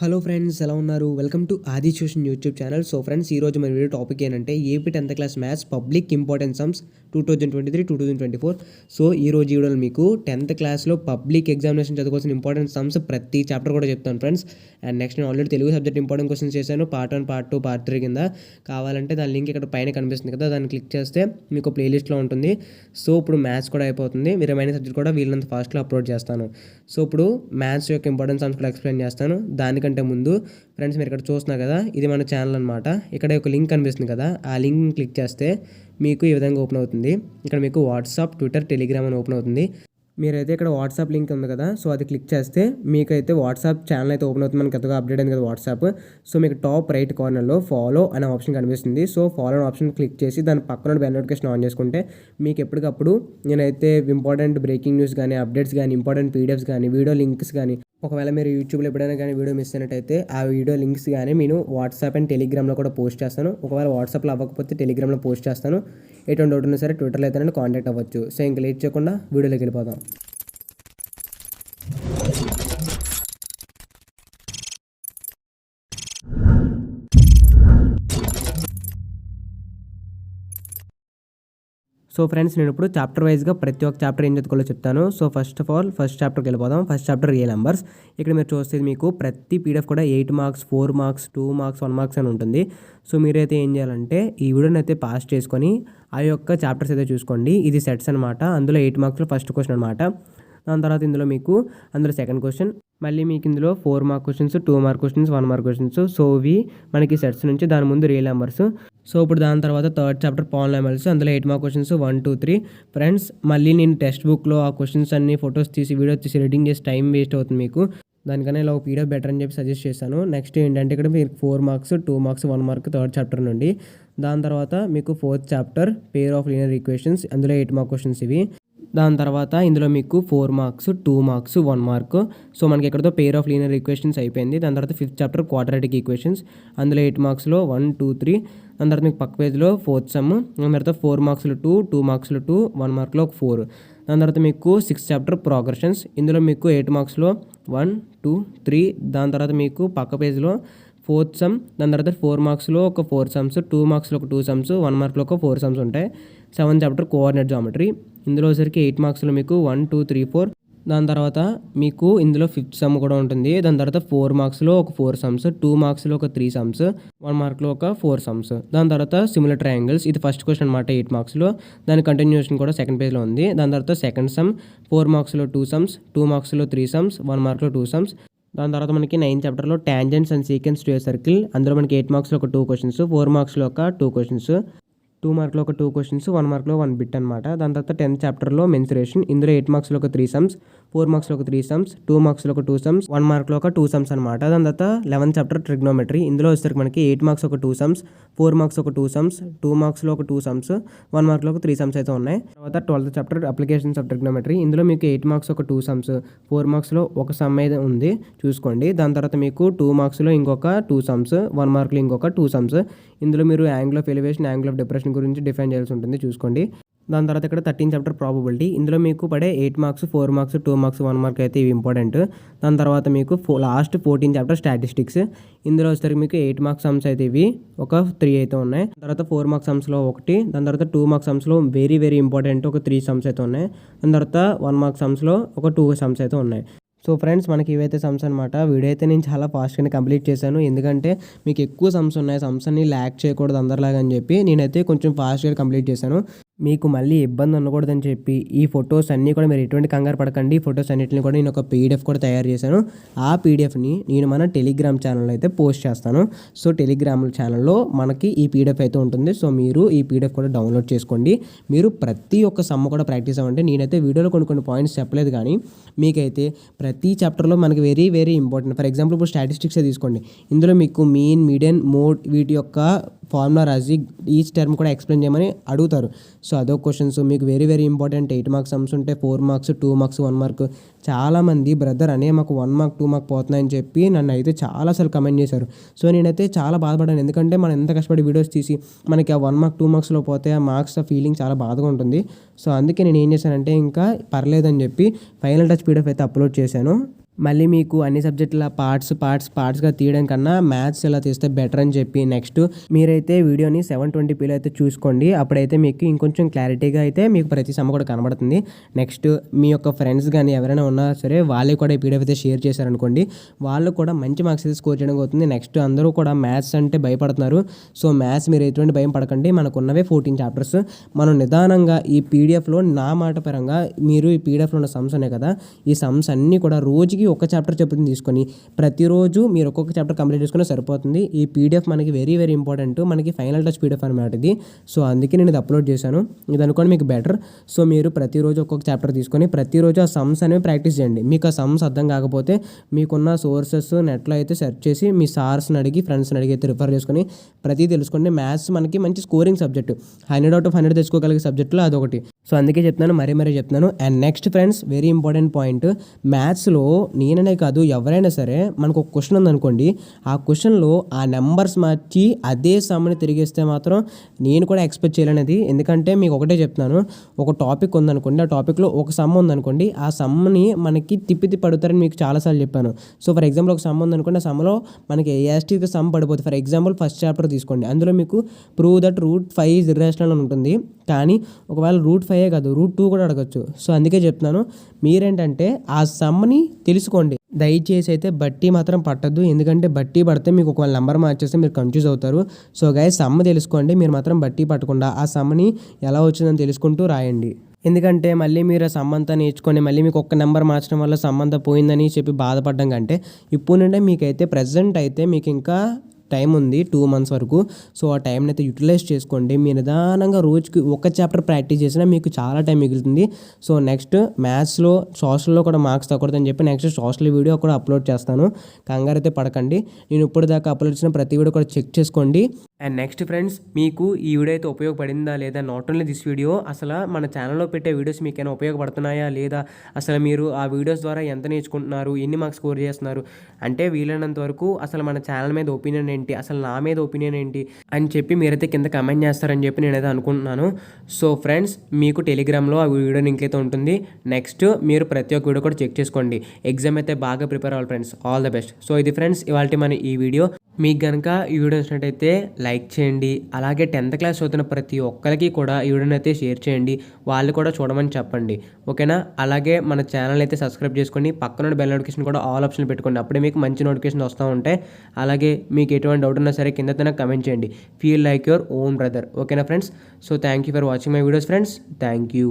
Hello friends, ఎలా ఉన్నారు? Welcome to ఆది tuition YouTube channel. So friends, ఈరోజు మన వీడియో టాపిక్ ఏంటంటే AP 10th class maths public important sums 2023-2024. So ఈరోజు వీడియోలో మీకు 10th క్లాస్లో పబ్లిక్ ఎగ్జామినేషన్ చదువుకోవాల్సిన ఇంపార్టెంట్ సమ్స్ ప్రతి చాప్టర్ కూడా చెప్తాను ఫ్రెండ్స్. అండ్ నెక్స్ట్ నేను already Telugu subject important questions చేశాను, పార్ట్ 1, పార్ట్ 2, పార్ట్ 3 కింద. కావాలంటే దాని లింక్ ఇక్కడ పైన కనిపిస్తుంది కదా, దాన్ని క్లిక్ చేస్తే మీకు ప్లేలిస్ట్లో ఉంటుంది. సో ఇప్పుడు మ్యాథ్స్ కూడా అయిపోతుంది, మీరు రిమైనింగ్ సబ్జెక్ట్ కూడా వీళ్ళంత ఫాస్ట్లో అప్లోడ్ చేస్తాను. సో ఇప్పుడు మ్యాథ్స్ యొక్క ఇంపార్టెంట్ సమ్స్ కూడా ఎక్స్ప్లెయిన్ చేస్తాను. దానికంటే ముందు ఫ్రెండ్స్, మీరు ఇక్కడ చూస్తున్నారు కదా, ఇది మన ఛానల్ అనమాట. ఇక్కడ ఒక లింక్ కనిపిస్తుంది కదా, ఆ లింక్ క్లిక్ చేస్తే మీకు ఈ విధంగా ఓపెన్ అవుతుంది. ఇక్కడ మీకు వాట్సాప్, ట్విట్టర్, టెలిగ్రామ్ అని ఓపెన్ అవుతుంది. మీరైతే ఇక్కడ వాట్సాప్ లింక్ ఉంది కదా, సో అది క్లిక్ చేస్తే మీకైతే వాట్సాప్ ఛానల్ అయితే ఓపెన్ అవుతుంది. మనకి కొత్తగా అప్డేట్ అయింది కదా వాట్సాప్. సో మీకు టాప్ రైట్ కార్నర్లో ఫాలో అనే ఆప్షన్ కనిపిస్తుంది. సో ఫాలో అనే ఆప్షన్ క్లిక్ చేసి దాని పక్కన బెల్ నోటిఫికేషన్ ఆన్ చేసుకుంటే మీకు ఎప్పటికప్పుడు నేనైతే ఇంపార్టెంట్ బ్రేకింగ్ న్యూస్ కానీ, అప్డేట్స్ కానీ, ఇంపార్టెంట్ పీడిఎఫ్స్ కానీ, వీడియో లింక్స్ కానీ, ఒకవేళ మీరు యూట్యూబ్లో ఎప్పుడైనా కానీ వీడియో మిస్ అయినట్టయితే ఆ వీడియో లింక్స్ కానీ నేను వాట్సాప్ అండ్ టెలిగ్రామ్లో కూడా పోస్ట్ చేస్తాను. ఒకవేళ వాట్సాప్లో అవ్వకపోతే టెలిగ్రామ్లో పోస్ట్ చేస్తాను. ఎటువంటి డౌట్ ఉన్నా సరే ట్విట్టర్లో అయితే కాంటాక్ట్ అవ్వచ్చు. సో ఇంకా లేట్ చేయకుండా వీడియోలోకి వెళ్ళిపోదాం. సో ఫ్రెండ్స్, నేను ఇప్పుడు చాప్టర్ వైజ్గా ప్రతి ఒక్క చాప్టర్ ఏం చదువుకోవాలో చెప్తాను. So first of all first చాప్టర్కి వెళ్ళిపోదాం. First chapter real numbers. ఇక్కడ మీరు చూస్తే మీకు ప్రతి పీడిఎఫ్ కూడా 8 మార్క్స్, 4 మార్క్స్, 2 మార్క్స్, 1 మార్క్స్ అని ఉంటుంది. సో మీరైతే ఏం చేయాలంటే ఈ వీడియోని అయితే పాస్ చేసుకొని ఆ యొక్క చాప్టర్స్ అయితే చూసుకోండి. ఇది సెట్స్ అనమాట. అందులో 8 మార్క్స్లో ఫస్ట్ క్వశ్చన్ అనమాట. దాని తర్వాత ఇందులో మీకు అందులో సెకండ్ క్వశ్చన్, మళ్ళీ మీకు ఇందులో 4 mark questions, 2 mark questions, 1 mark questions. So ఇవి మనకి సెట్స్ నుంచి, దాని ముందు రియల్ నెంబర్స్. సో ఇప్పుడు దాని తర్వాత థర్డ్ చాప్టర్ పాలినామియల్స్. అందులో 8 మార్క్ క్వశ్చన్స్ 1, 2, 3. ఫ్రెండ్స్, మళ్ళీ నేను టెక్స్ట్ బుక్లో ఆ క్వశ్చన్స్ అన్ని ఫొటోస్ తీసి వీడియో తీసి ఎడిటింగ్ చేసి టైం వేస్ట్ అవుతుంది మీకు. దానికన్నా ఇలా ఒక పీడిఎఫ్ బెటర్ అని చెప్పి సజెస్ట్ చేశాను. నెక్స్ట్ ఏంటంటే ఇక్కడ మీకు 4 marks, 2 marks, 1 mark third chapter నుండి. దాని తర్వాత మీకు fourth chapter pair of linear equations. అందులో 8 మార్క్ క్వశ్చన్స్ ఇవి. దాని తర్వాత ఇందులో మీకు 4 మార్క్స్, 2 మార్క్స్, 1 మార్క్. సో మనకి ఎక్కడతో పేర్ ఆఫ్ లీనియర్ ఈక్వేషన్స్ అయిపోయింది. దాని తర్వాత ఫిఫ్త్ చాప్టర్ క్వాడ్రాటిక్ ఈక్వేషన్స్. అందులో 8 మార్క్స్లో 1, 2, 3. దాని తర్వాత మీకు పక్క పేజ్లో ఫోర్త్ సమ్. దాని తర్వాత 4 మార్క్స్లో 2, 2 మార్క్స్లో 2, 1 మార్క్లో 4. దాని తర్వాత మీకు 6th చాప్టర్ ప్రోగ్రెషన్స్. ఇందులో మీకు 8 మార్క్స్లో 1, 2, 3. దాని తర్వాత మీకు పక్క పేజ్లో ఫోర్త్ సమ్. దాని తర్వాత 4 మార్క్స్లో ఒక 4 సమ్స్, 2 మార్క్స్లో ఒక 2 సమ్స్, 1 మార్క్లో ఒక 4 సమ్స్ ఉంటాయి. 7th chapter coordinate geometry. ఇందులో వచ్చరికి 8 మార్క్స్లో మీకు 1, 2, 3, 4. దాని తర్వాత మీకు ఇందులో 5th సమ్ కూడా ఉంటుంది. దాని తర్వాత 4 మార్క్స్లో ఒక 4 సమ్స్, 2 మార్క్స్లో ఒక 3 సమ్స్, 1 మార్క్లో ఒక 4 సమ్స్. దాని తర్వాత సిమిలర్ ట్రయాంగిల్స్. ఇది ఫస్ట్ క్వశ్చన్ అనమాట 8 మార్క్స్లో. దాని కంటిన్యూషన్ కూడా సెకండ్ పేజ్లో ఉంది. దాని తర్వాత second some 4 మార్క్స్లో 2 sums, 2 మార్క్స్లో 3 sums, 1 మార్క్లో 2 sums. దాని తర్వాత మనకి 9th చాప్టర్లో tangents and sequence to a circle. అందులో మనకి 8 మార్క్స్లో ఒక 2 క్వశ్చన్స్, 4 మార్క్స్లో ఒక 2 క్వశ్చన్స్, 2 మార్క్లో ఒక 2 క్వశ్చన్స్, 1 మార్క్లో 1 బిట్ అనమాట. దాని తర్వాత 10th చాప్టర్లో మెన్సురేషన్. ఇందులో 8 మార్క్స్లో ఒక 3 సమ్స్, 4 మార్క్స్లో ఒక 3 సమ్స్, 2 మార్క్స్లో ఒక 2 సమ్స్, 1 మార్క్లో ఒక 2 సమ్స్ అనమాట. దాని తర్వాత 11th చాప్టర్ ట్రిగ్నోమెట్రీ. ఇందులో వచ్చేసరికి మనకి 8 మార్క్స్ ఒక 2 సమ్స్, 4 మార్క్స్ ఒక 2 సమ్స్, 2 మార్క్స్లో ఒక 2 సమ్స్, 1 మార్క్లో ఒక 3 సమ్స్ అయితే ఉన్నాయి. తర్వాత 12th chapter applications of trigonometry. ఇందులో మీకు 8 మార్క్స్ ఒక 2 సమ్స్, 4 మార్క్స్లో ఒక సమ్ అయితే ఉంది, చూసుకోండి. దాని తర్వాత మీకు 2 మార్క్స్లో ఇంకొక 2 సమ్స్, 1 మార్క్లో ఇంకొక 2 సమ్స్. ఇందులో మీరు angle of elevation, angle of depression గురించి డిఫైన్ చేయాల్సి ఉంటుంది, చూసుకోండి. దాని తర్వాత ఇక్కడ 13th చాప్టర్ ప్రాబబిలిటీ. ఇందులో మీకు పడే 8 మార్క్స్, 4 మార్క్స్, 2 మార్క్స్, 1 మార్క్ అయితే ఇవి ఇంపార్టెంట్. దాని తర్వాత మీకు లాస్ట్ 14th చాప్టర్ స్టాటిస్టిక్స్. ఇందులో వచ్చేసరికి మీకు 8 మార్క్స్ సమ్స్ అయితే ఇవి ఒక 3 అయితే ఉన్నాయి. దాని తర్వాత 4 మార్క్స్ సమ్స్లో ఒకటి. దాని తర్వాత 2 మార్క్స్ సమ్స్లో వెరీ వెరీ ఇంపార్టెంట్ ఒక 3 సమ్స్ అయితే ఉన్నాయి. దాని తర్వాత 1 మార్క్ సమ్స్లో ఒక 2 సమ్స్ అయితే ఉన్నాయి. సో ఫ్రెండ్స్, మనకి ఇవైతే సమ్స్ అనమాట. వీడియో అయితే నేను చాలా ఫాస్ట్గానే కంప్లీట్ చేశాను, ఎందుకంటే మీకు ఎక్కువ సమ్స్ ఉన్నాయి, సమ్స్ అన్ని ల్యాక్ చేయకూడదు అందరిలాగా అని చెప్పి నేనైతే కొంచెం ఫాస్ట్గా కంప్లీట్ చేశాను. మీకు మళ్ళీ ఇబ్బంది ఉండకూడదని చెప్పి ఈ ఫొటోస్ అన్నీ కూడా మీరు ఎటువంటి కంగారు పడకండి. ఈ ఫొటోస్ అన్నింటిని కూడా నేను ఒక పీడిఎఫ్ కూడా తయారు చేశాను. ఆ పీడిఎఫ్ని నేను మన టెలిగ్రామ్ ఛానల్లో అయితే పోస్ట్ చేస్తాను. సో టెలిగ్రామ్ ఛానల్లో మనకి ఈ పీడిఎఫ్ అయితే ఉంటుంది. సో మీరు ఈ పీడిఎఫ్ కూడా డౌన్లోడ్ చేసుకోండి. మీరు ప్రతి ఒక్క సమ్ కూడా ప్రాక్టీస్ అవ్వండి. నేనైతే వీడియోలో కొన్ని పాయింట్స్ చెప్పలేదు, కానీ మీకైతే ప్రతి చాప్టర్లో మనకి very very important. For example ఇప్పుడు స్టాటిస్టిక్సే తీసుకోండి. ఇందులో మీకు మీన్, మీడియన్, మోడ్ వీటి యొక్క ఫార్ములా రాసి ఈచ్ టర్మ్ కూడా ఎక్స్ప్లెయిన్ చేయమని అడుగుతారు. సో అదో క్వశ్చన్స్ మీకు very very important. 8 marks sums ఉంటే 4 మార్క్స్, 2 మార్క్స్, 1 మార్క్. చాలామంది బ్రదర్ అనే మాకు 1 మార్క్, 2 మార్క్ పోతున్నాయని చెప్పి నన్ను అయితే చాలాసార్లు కమెంట్ చేశారు. సో నేనైతే చాలా బాధపడ్డాను, ఎందుకంటే మనం ఎంత కష్టపడి వీడియోస్ తీసి మనకి ఆ 1 మార్క్, 2 మార్క్స్లో పోతే ఆ మార్క్స్ ఆ ఫీలింగ్ చాలా బాధగా ఉంటుంది. సో అందుకే నేను ఏం చేశానంటే ఇంకా పర్లేదని చెప్పి ఫైనల్ టచ్ పీడిఎఫ్ అయితే అప్లోడ్ చేశాను. మళ్ళీ మీకు అన్ని సబ్జెక్టుల పార్ట్స్గా తీయడం కన్నా మ్యాథ్స్ ఇలా తీస్తే బెటర్ అని చెప్పి నెక్స్ట్ మీరైతే వీడియోని 720pలో అయితే చూసుకోండి. అప్పుడైతే మీకు ఇంకొంచెం క్లారిటీగా అయితే మీకు ప్రతి సమ కూడా కనబడుతుంది. నెక్స్ట్ మీ యొక్క ఫ్రెండ్స్ కానీ ఎవరైనా ఉన్నా సరే వాళ్ళకి కూడా ఈ పీడిఎఫ్ అయితే షేర్ చేశారనుకోండి, వాళ్ళు కూడా మంచి మార్క్స్ అయితే స్కోర్ చేయడం అవుతుంది. నెక్స్ట్ అందరూ కూడా మ్యాథ్స్ అంటే భయపడుతున్నారు. సో మ్యాథ్స్ మీరు ఎటువంటి భయం పడకండి. మనకున్నవే 14 చాప్టర్స్. మనం నిదానంగా ఈ పీడిఎఫ్లో నా మాట పరంగా మీరు ఈ పీడిఎఫ్లో ఉన్న సమ్స్ ఉన్నాయి కదా, ఈ సమ్స్ అన్నీ కూడా రోజుకి ఒక చాప్టర్ చెప్పుని తీసుకొని ప్రతిరోజు మీరు ఒక్కొక్క చాప్టర్ కంప్లీట్ చేసుకుని సరిపోతుంది. ఈ పీడిఎఫ్ మనకి వెరీ వెరీ ఇంపార్టెంట్. మనకి ఫైనల్ టచ్ పీడిఎఫ్ అనమాట ఇది. సో అందుకే నేను ఇది అప్లోడ్ చేశాను. ఇది అనుకోండి మీకు బెటర్. సో మీరు ప్రతిరోజు ఒక్కొక్క చాప్టర్ తీసుకొని ప్రతిరోజు ఆ సమ్స్ అనేవి ప్రాక్టీస్ చేయండి. మీకు ఆ సమ్స్ అర్థం కాకపోతే మీకున్న సోర్సెస్ నెట్లో అయితే సెర్చ్ చేసి మీ సార్స్ని అడిగి ఫ్రెండ్స్ని అడిగి అయితే రిఫర్ చేసుకొని ప్రతి తెలుసుకోండి. మ్యాథ్స్ మనకి మంచి స్కోరింగ్ సబ్జెక్ట్, 100/100 తెచ్చుకోగలిగే సబ్జెక్టులో అదొకటి. సో అందుకే చెప్తున్నాను, మరీ చెప్తున్నాను. And next friends, very important point, మ్యాథ్స్లో నేననే కాదు ఎవరైనా సరే మనకు ఒక క్వశ్చన్ ఉందనుకోండి, ఆ క్వశ్చన్లో ఆ నెంబర్స్ మార్చి అదే సమ్ని తిరిగేస్తే మాత్రం నేను కూడా ఎక్స్పెక్ట్ చేయలేనిది. ఎందుకంటే మీకు ఒకటే చెప్తున్నాను, ఒక టాపిక్ ఉందనుకోండి, ఆ టాపిక్లో ఒక సమ్ ఉందనుకోండి, ఆ సమ్ని మనకి తిప్పి పడుతారని మీకు చాలాసార్లు చెప్పాను. సో ఫర్ ఎగ్జాంపుల్ ఒక సమ్ ఉందనుకోండి, ఆ సమ్లో మనకి యాస్టీగా సమ్ పడిపోతుంది. ఫర్ ఎగ్జాంపుల్ ఫస్ట్ చాప్టర్ తీసుకోండి, అందులో మీకు ప్రూవ్ దట్ √5 ఈజ్ ఇర్రేషనల్ అని ఉంటుంది. కానీ ఒకవేళ √5 కాదు √2 కూడా అడగచ్చు. సో అందుకే చెప్తున్నాను, మీరేంటంటే ఆ సమ్ని తెలుసుకోండి. దయచేసి అయితే బట్టి మాత్రం పట్టద్దు. ఎందుకంటే బట్టి పడితే మీకు ఒకవేళ నెంబర్ మార్చేస్తే మీరు కన్ఫ్యూజ్ అవుతారు. సో గైస్, సమ్ తెలుసుకోండి. మీరు మాత్రం బట్టి పట్టకుండా ఆ సమ్ని ఎలా వచ్చిందని తెలుసుకుంటూ రాయండి. ఎందుకంటే మళ్ళీ మీరు ఆ సమ్ అంతా నేర్చుకొని మళ్ళీ మీకు ఒక్క నెంబర్ మార్చడం వల్ల సమ్ అంతా పోయిందని చెప్పి బాధపడడం కంటే ఇప్పుడు నుండే మీకైతే ప్రజెంట్ అయితే మీకు ఇంకా టైం ఉంది 2 months వరకు. సో ఆ టైంని అయితే యూటిలైజ్ చేసుకోండి. మీరు నిదానంగా రోజుకి ఒక చాప్టర్ ప్రాక్టీస్ చేసినా మీకు చాలా టైం మిగులుతుంది. సో నెక్స్ట్ మ్యాథ్స్లో సోషల్లో కూడా మార్క్స్ తగ్గకూడదని చెప్పి నెక్స్ట్ సోషల్ వీడియో కూడా అప్లోడ్ చేస్తాను. కంగారు అయితే పడకండి. నేను ఇప్పుడు దాకా అప్లోడ్ చేసిన ప్రతి వీడియో కూడా చెక్ చేసుకోండి. అండ్ నెక్స్ట్ ఫ్రెండ్స్, మీకు ఈ వీడియో అయితే ఉపయోగపడిందా లేదా, నాట్ ఓన్లీ దిస్ వీడియో, అసలు మన ఛానల్లో పెట్టే వీడియోస్ మీకైనా ఉపయోగపడుతున్నాయా లేదా, అసలు మీరు ఆ వీడియోస్ ద్వారా ఎంత నేర్చుకుంటున్నారు, ఎన్ని మార్క్స్ స్కోర్ చేస్తున్నారు అంటే వీలైనంత వరకు అసలు మన ఛానల్ మీద ఒపీనియన్ ఏంటి, అసలు నా మీద ఒపీనియన్ ఏంటి అని చెప్పి మీరైతే కింద కమెంట్ చేస్తారని చెప్పి నేనైతే అనుకుంటున్నాను. సో ఫ్రెండ్స్, మీకు టెలిగ్రామ్లో ఆ వీడియో లింక్ అయితే ఉంటుంది. నెక్స్ట్ మీరు ప్రతి ఒక్క వీడియో కూడా చెక్ చేసుకోండి. ఎగ్జామ్ అయితే బాగా ప్రిపేర్ అవ్వాలి friends. All the best. So ఇది ఫ్రెండ్స్ ఇవాళ మన ఈ వీడియో. మీకు కనుక ఈ వీడియో నచ్చినట్టయితే లైక్ చేయండి. అలాగే 10th క్లాస్ చదువుతున్న ప్రతి ఒక్కరికి కూడా ఈ వీడియోని అయితే షేర్ చేయండి. వాళ్ళు కూడా చూడమని చెప్పండి, ఓకేనా? అలాగే మన ఛానల్ అయితే సబ్స్క్రైబ్ చేసుకోండి. పక్కన బెల్ నోటిఫికేషన్ కూడా ఆల్ ఆప్షన్ పెట్టుకోండి. అప్పుడే మీకు మంచి నోటిఫికేషన్ వస్తూ ఉంటాయి. అలాగే మీకు ఎటువంటి డౌట్ ఉన్నా సరే కింద కమెంట్ చేయండి. Feel like your own brother, ఓకేనా friends? So thank you for watching my videos friends. Thank you.